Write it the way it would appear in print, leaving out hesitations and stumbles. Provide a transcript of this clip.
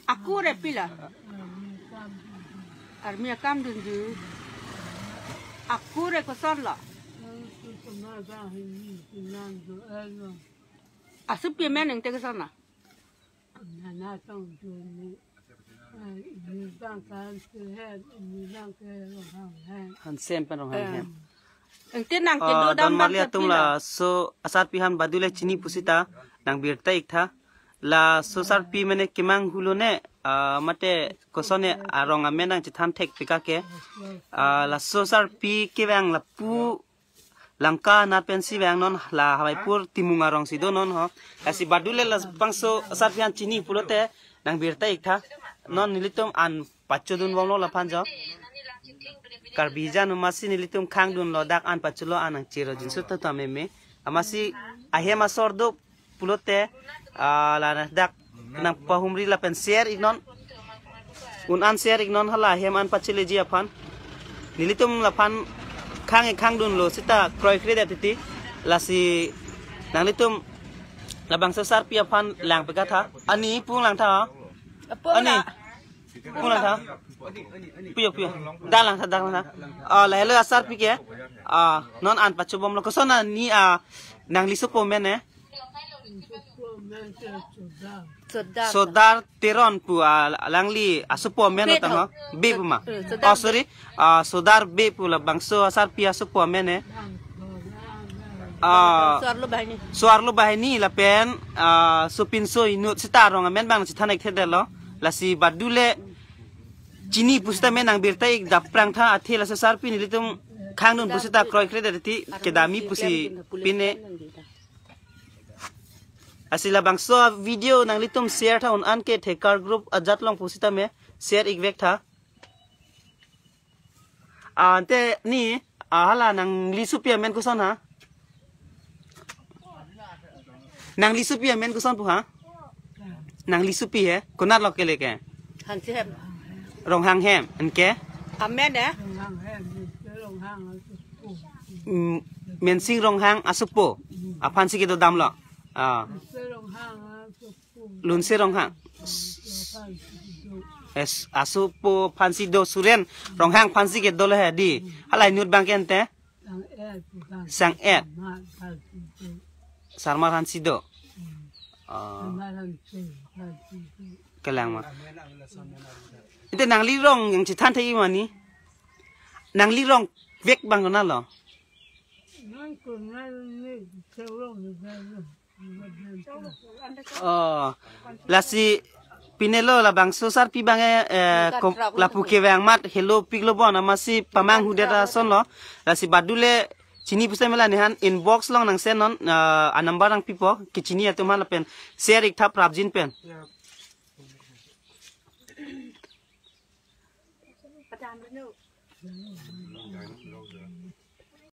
Aku repila. Armia kam dunju. Aku rekosan lah. Asup ya men yang tega sana. Hansen pen orang. Engti nang kedo dan malia tum la so asat pihan badule chini pusita nang birta ikta la so sar pi mene kimang hulune mate kosone arong amenang chitam tek pikake la so sar pi kivang la pu langka na pensi bang non la hawaipur timunga rong sido non ho kasi badule la pangso asat pihan chini pulote nang birta ikta non nilitum an pachudun wonglo la panjo Karbija numasi nilitum kangdun lodak an paculo anang ciro jinsu tata meme amasi ahe masordo pulote la dak nang pahumri la pensier ignon un an sier ignon hala ahe man pacile ji apan nilitum la pan kangdun lo sita kroy kreda titi la si nang litum la bangsa sar pi apan lang pekata ani pung lang ta ani pung lang ta Puyo dalang sa lahelo asar pike non an pachubom lo kosona ni nang lisuk po men sodar teron pu langli asupo men ta be pu ma sorry sodar be pu la bangso asar pi asupo men suarlo bahini la pen supinso inut sitarong men bang sitanek thedelo la si badule Cini pusita menang birtai daprang tha athela sesar pin litum khangun pusita kroy kreda ti kedami pusi pine asila bangso video nang litum share tha un an ke thekar group ajat long pusita me share igvek tha ante ni hala nang lisupia men kuson ha nang lisupia men kuson pu ha nang lisupi he konar lokele ke Hansem. Rong hang hem, enke? Amen ya? Mensing rong hang asupo. Apan sih kita dam lo. Lunse rong hang. Es asupo pansi do suren rong hang pansi kita dole di. Halai nut bangken te? Sang et. Sarmar hansi do. Kelang mah. Itu nang lirong yang citan tadi mana? Nang lirong vek bang kena lo. Oh, lasi pinelo la bang sosar pi bang la puke bang mat hello piglo bon amasi pamang hudera son lo. Lasi badule cini pusat mela nehan inbox long nang senon anambar nang pipo kicini atau mana pen share ikta prabjin pen.